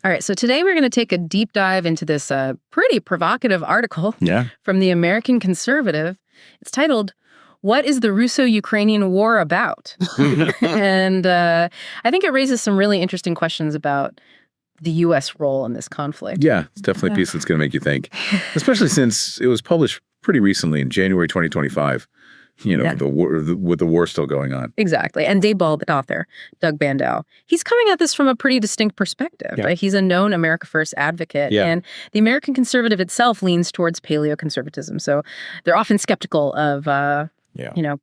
All right, so today we're going to take a deep dive into this pretty provocative article from the American Conservative. It's titled, "What is the Russo-Ukrainian War About?" And I think it raises some really interesting questions about the U.S. role in this conflict. Yeah, it's definitely a piece that's going to make you think, especially since it was published pretty recently in January 2025. With the war still going on. Exactly. And Dave Bandau, the author, Doug Bandau, he's coming at this from a pretty distinct perspective. Right? He's a known America First advocate. And the American Conservative itself leans towards paleoconservatism. So they're often skeptical of,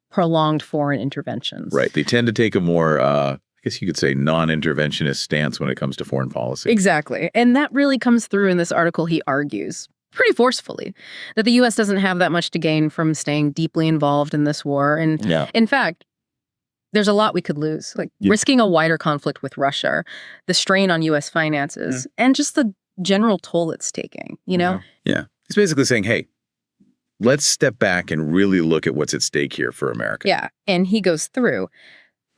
prolonged foreign interventions. Right. They tend to take a more, I guess you could say, non-interventionist stance when it comes to foreign policy. Exactly. And that really comes through in this article. He argues pretty forcefully that the U.S. doesn't have that much to gain from staying deeply involved in this war. And in fact, there's a lot we could lose, like risking a wider conflict with Russia, the strain on U.S. finances, and just the general toll it's taking, Yeah. He's basically saying, hey, let's step back and really look at what's at stake here for America. Yeah. And he goes through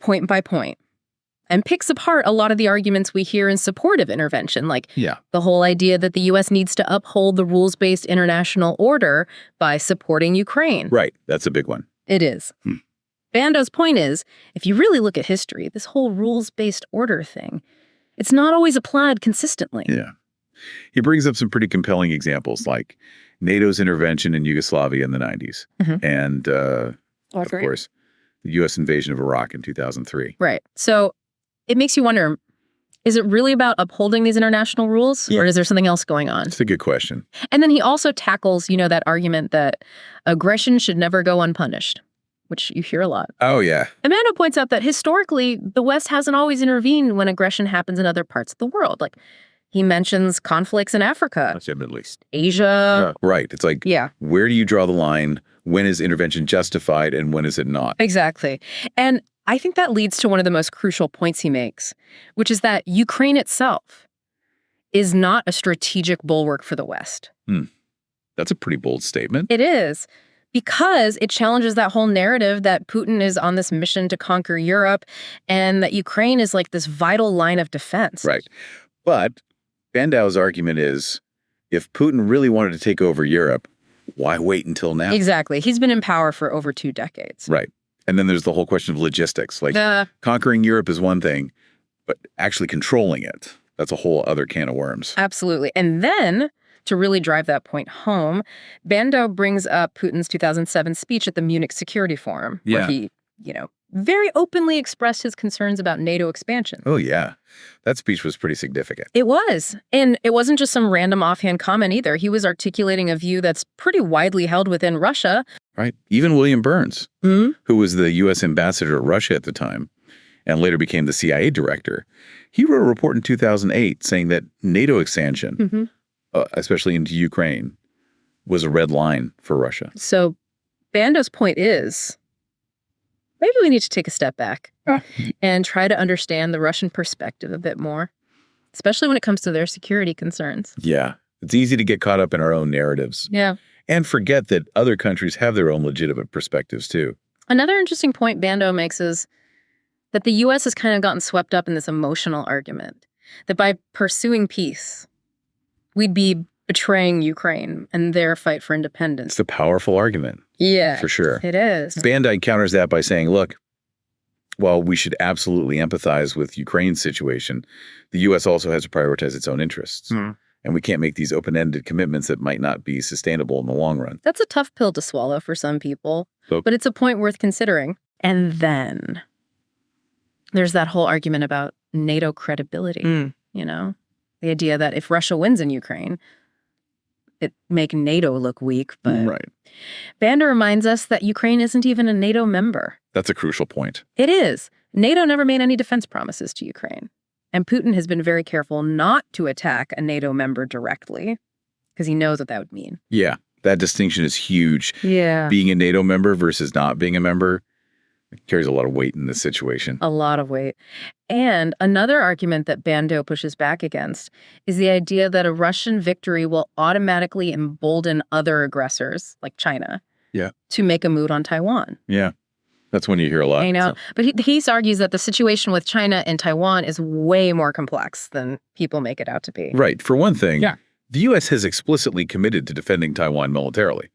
point by point and picks apart a lot of the arguments we hear in support of intervention, like the whole idea that the U.S. needs to uphold the rules-based international order by supporting Ukraine. Right. That's a big one. It is. Bandau's point is, if you really look at history, this whole rules-based order thing, it's not always applied consistently. Yeah. He brings up some pretty compelling examples, like NATO's intervention in Yugoslavia in the 90s. And, of course, the U.S. invasion of Iraq in 2003. Right. So it makes you wonder, is it really about upholding these international rules, or is there something else going on? It's a good question. And then he also tackles, that argument that aggression should never go unpunished, which you hear a lot. Oh, yeah. Bandau points out that historically, the West hasn't always intervened when aggression happens in other parts of the world. Like, he mentions conflicts in Africa. That's him, at least. Asia. Right. It's like, where do you draw the line? When is intervention justified and when is it not? Exactly. And I think that leads to one of the most crucial points he makes, which is that Ukraine itself is not a strategic bulwark for the West. That's a pretty bold statement. It is, because it challenges that whole narrative that Putin is on this mission to conquer Europe and that Ukraine is like this vital line of defense. Right. But Bandau's argument is, if Putin really wanted to take over Europe, why wait until now? Exactly. He's been in power for over 2 decades. Right. And then there's the whole question of logistics. Like, conquering Europe is one thing, but actually controlling it, that's a whole other can of worms. Absolutely. And then, to really drive that point home, Bandau brings up Putin's 2007 speech at the Munich Security Forum, where he, very openly expressed his concerns about NATO expansion. Oh, yeah. That speech was pretty significant. It was. And it wasn't just some random offhand comment either. He was articulating a view that's pretty widely held within Russia. Right. Even William Burns, who was the U.S. ambassador to Russia at the time and later became the CIA director, he wrote a report in 2008 saying that NATO expansion, especially into Ukraine, was a red line for Russia. So Bandau's point is, maybe we need to take a step back and try to understand the Russian perspective a bit more, especially when it comes to their security concerns. Yeah. It's easy to get caught up in our own narratives. Yeah. And forget that other countries have their own legitimate perspectives, too. Another interesting point Bandau makes is that the U.S. has kind of gotten swept up in this emotional argument, that by pursuing peace, we'd be betraying Ukraine and their fight for independence. It's a powerful argument. Yeah. For sure. It is. Bandai counters that by saying, look, while we should absolutely empathize with Ukraine's situation, the U.S. also has to prioritize its own interests. And we can't make these open-ended commitments that might not be sustainable in the long run. That's a tough pill to swallow for some people, but it's a point worth considering. And then there's that whole argument about NATO credibility, the idea that if Russia wins in Ukraine, it make NATO look weak. But Bandau reminds us that Ukraine isn't even a NATO member. That's a crucial point. It is. NATO never made any defense promises to Ukraine. And Putin has been very careful not to attack a NATO member directly because he knows what that would mean. Yeah, that distinction is huge. Yeah. Being a NATO member versus not being a member carries a lot of weight in this situation. A lot of weight. And another argument that Bandau pushes back against is the idea that a Russian victory will automatically embolden other aggressors, like China, to make a move on Taiwan. Yeah. That's when you hear a lot. I know. So. But he argues that the situation with China and Taiwan is way more complex than people make it out to be. Right. For one thing, the U.S. has explicitly committed to defending Taiwan militarily,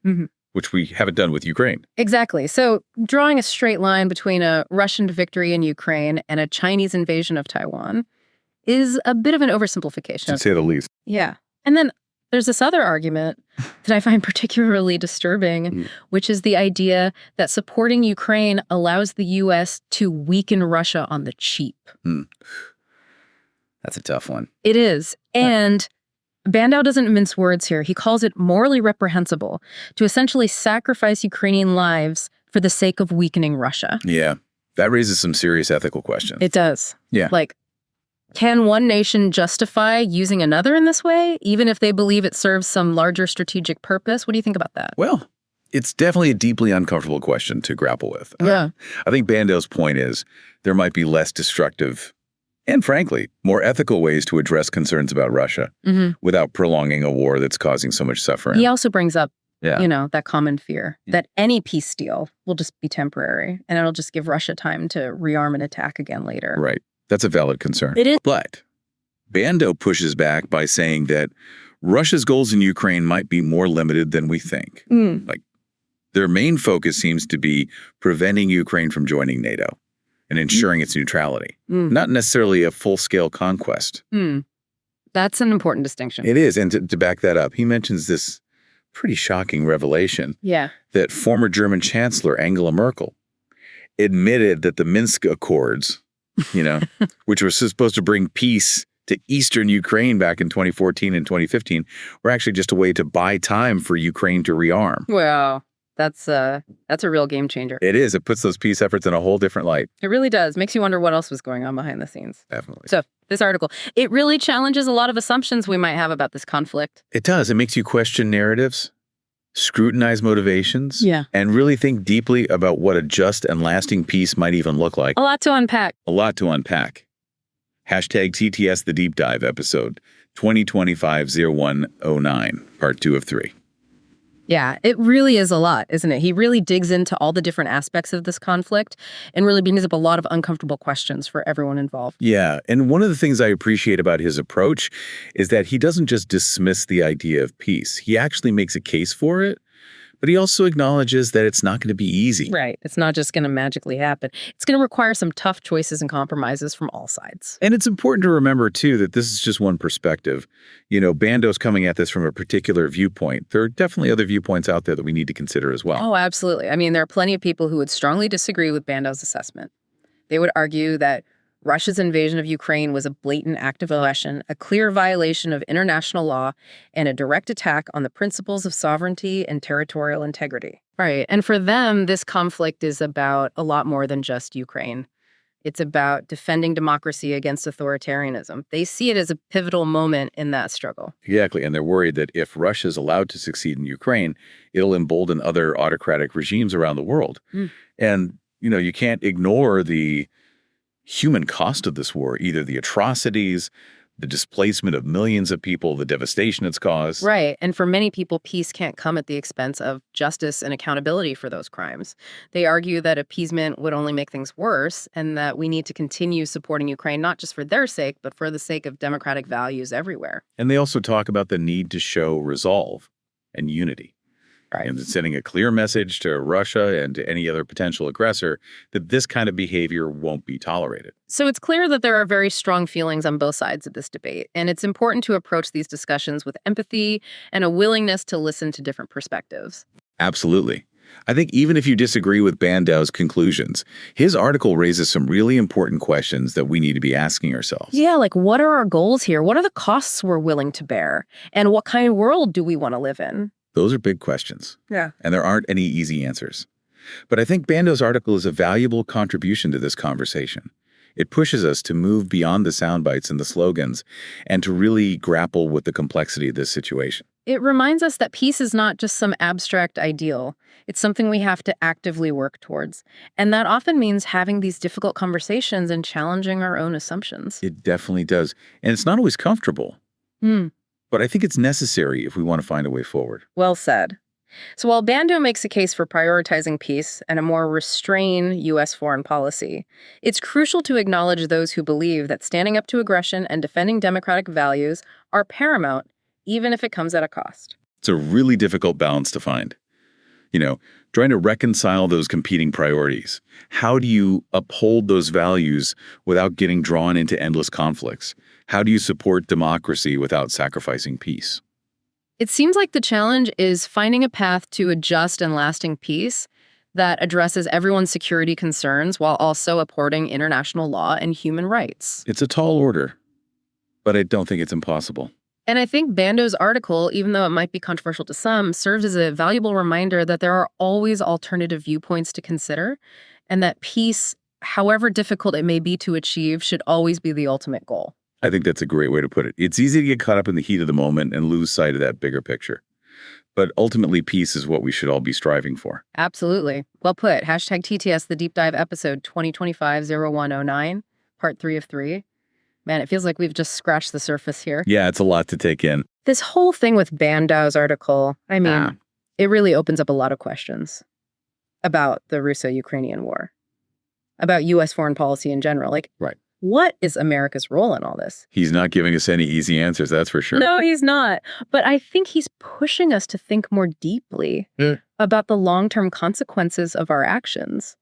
which we haven't done with Ukraine. Exactly. So drawing a straight line between a Russian victory in Ukraine and a Chinese invasion of Taiwan is a bit of an oversimplification. To say the least. Yeah. And then there's this other argument that I find particularly disturbing, which is the idea that supporting Ukraine allows the U.S. to weaken Russia on the cheap. That's a tough one. It is. And Bandau doesn't mince words here. He calls it morally reprehensible to essentially sacrifice Ukrainian lives for the sake of weakening Russia. Yeah. That raises some serious ethical questions. It does. Yeah. Like, can one nation justify using another in this way, even if they believe it serves some larger strategic purpose? What do you think about that? Well, it's definitely a deeply uncomfortable question to grapple with. Yeah. I think Bandau's point is there might be less destructive and, frankly, more ethical ways to address concerns about Russia without prolonging a war that's causing so much suffering. He also brings up, that common fear that any peace deal will just be temporary and it'll just give Russia time to rearm and attack again later. Right. That's a valid concern. It is. But Bandau pushes back by saying that Russia's goals in Ukraine might be more limited than we think. Like, their main focus seems to be preventing Ukraine from joining NATO and ensuring its neutrality, not necessarily a full-scale conquest. That's an important distinction. It is. And to back that up, he mentions this pretty shocking revelation that former German Chancellor Angela Merkel admitted that the Minsk Accords, which were supposed to bring peace to eastern Ukraine back in 2014 and 2015, were actually just a way to buy time for Ukraine to rearm. Wow. That's a real game changer. It is. It puts those peace efforts in a whole different light. It really does. Makes you wonder what else was going on behind the scenes. Definitely. So this article, it really challenges a lot of assumptions we might have about this conflict. It does. It makes you question narratives, scrutinize motivations, and really think deeply about what a just and lasting peace might even look like. A lot to unpack. A lot to unpack. Hashtag TTS The Deep Dive episode 2025-0109, part 2 of 3. Yeah, it really is a lot, isn't it? He really digs into all the different aspects of this conflict and really brings up a lot of uncomfortable questions for everyone involved. Yeah, and one of the things I appreciate about his approach is that he doesn't just dismiss the idea of peace. He actually makes a case for it, but he also acknowledges that it's not going to be easy. Right. It's not just going to magically happen. It's going to require some tough choices and compromises from all sides. And it's important to remember, too, that this is just one perspective. Bandau's coming at this from a particular viewpoint. There are definitely other viewpoints out there that we need to consider as well. Oh, absolutely. I mean, there are plenty of people who would strongly disagree with Bandau's assessment. They would argue that Russia's invasion of Ukraine was a blatant act of aggression, a clear violation of international law, and a direct attack on the principles of sovereignty and territorial integrity. Right. And for them, this conflict is about a lot more than just Ukraine. It's about defending democracy against authoritarianism. They see it as a pivotal moment in that struggle. Exactly. And they're worried that if Russia is allowed to succeed in Ukraine, it'll embolden other autocratic regimes around the world. And, you can't ignore the human cost of this war, either the atrocities, the displacement of millions of people, the devastation it's caused. Right. And for many people, peace can't come at the expense of justice and accountability for those crimes. They argue that appeasement would only make things worse and that we need to continue supporting Ukraine, not just for their sake, but for the sake of democratic values everywhere. And they also talk about the need to show resolve and unity. Right. And sending a clear message to Russia and to any other potential aggressor that this kind of behavior won't be tolerated. So it's clear that there are very strong feelings on both sides of this debate, and it's important to approach these discussions with empathy and a willingness to listen to different perspectives. Absolutely. I think even if you disagree with Bandau's conclusions, his article raises some really important questions that we need to be asking ourselves. Yeah, like what are our goals here? What are the costs we're willing to bear? And what kind of world do we want to live in? Those are big questions. Yeah. And there aren't any easy answers. But I think Bandau's article is a valuable contribution to this conversation. It pushes us to move beyond the sound bites and the slogans and to really grapple with the complexity of this situation. It reminds us that peace is not just some abstract ideal. It's something we have to actively work towards. And that often means having these difficult conversations and challenging our own assumptions. It definitely does. And it's not always comfortable. But I think it's necessary if we want to find a way forward. Well said. So while Bandau makes a case for prioritizing peace and a more restrained U.S. foreign policy, it's crucial to acknowledge those who believe that standing up to aggression and defending democratic values are paramount, even if it comes at a cost. It's a really difficult balance to find. Trying to reconcile those competing priorities. How do you uphold those values without getting drawn into endless conflicts? How do you support democracy without sacrificing peace? It seems like the challenge is finding a path to a just and lasting peace that addresses everyone's security concerns while also upholding international law and human rights. It's a tall order, but I don't think it's impossible. And I think Bandau's article, even though it might be controversial to some, serves as a valuable reminder that there are always alternative viewpoints to consider, and that peace, however difficult it may be to achieve, should always be the ultimate goal. I think that's a great way to put it. It's easy to get caught up in the heat of the moment and lose sight of that bigger picture. But ultimately, peace is what we should all be striving for. Absolutely. Well put. Hashtag TTS, the Deep Dive episode 2025-0109, part 3 of 3. Man, it feels like we've just scratched the surface here. Yeah, it's a lot to take in. This whole thing with Bandau's article, it really opens up a lot of questions about the Russo-Ukrainian War, about U.S. foreign policy in general. Right. What is America's role in all this? He's not giving us any easy answers, that's for sure. No, he's not. But I think he's pushing us to think more deeply about the long-term consequences of our actions.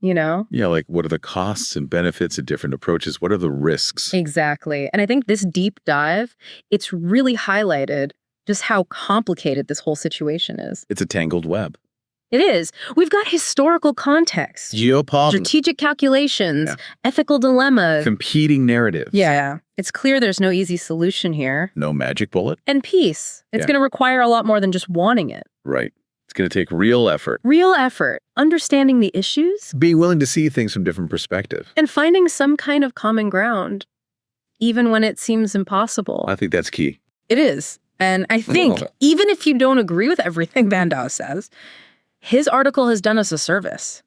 Yeah, like what are the costs and benefits of different approaches? What are the risks? Exactly. And I think this deep dive, it's really highlighted just how complicated this whole situation is. It's a tangled web. It is. We've got historical context, geopolitics, strategic calculations, ethical dilemmas, competing narratives. Yeah. It's clear there's no easy solution here. No magic bullet. And peace. It's going to require a lot more than just wanting it. Right. It's going to take real effort. Real effort. Understanding the issues. Being willing to see things from different perspectives. And finding some kind of common ground, even when it seems impossible. I think that's key. It is. And I think even if you don't agree with everything Bandau says, his article has done us a service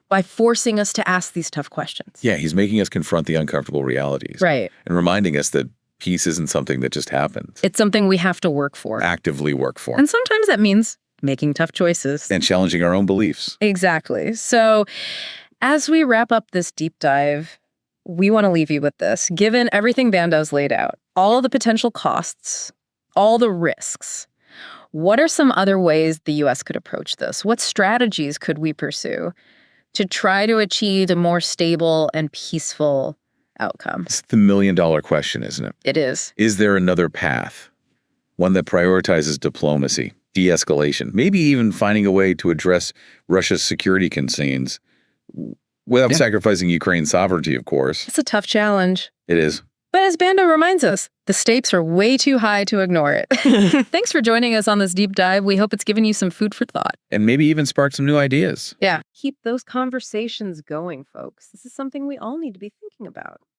by forcing us to ask these tough questions. Yeah, he's making us confront the uncomfortable realities. Right. And reminding us that peace isn't something that just happens. It's something we have to work for. Actively work for. And sometimes that means making tough choices. And challenging our own beliefs. Exactly. So as we wrap up this deep dive, we want to leave you with this. Given everything Bandau's laid out, all of the potential costs, all the risks, what are some other ways the U.S. could approach this? What strategies could we pursue to try to achieve a more stable and peaceful outcome? It's the million-dollar question, isn't it? It is. Is there another path? One that prioritizes diplomacy, de-escalation, maybe even finding a way to address Russia's security concerns without sacrificing Ukraine's sovereignty, of course. It's a tough challenge. It is. But as Bandau reminds us, the stakes are way too high to ignore it. Thanks for joining us on this deep dive. We hope it's given you some food for thought. And maybe even sparked some new ideas. Yeah. Keep those conversations going, folks. This is something we all need to be thinking about.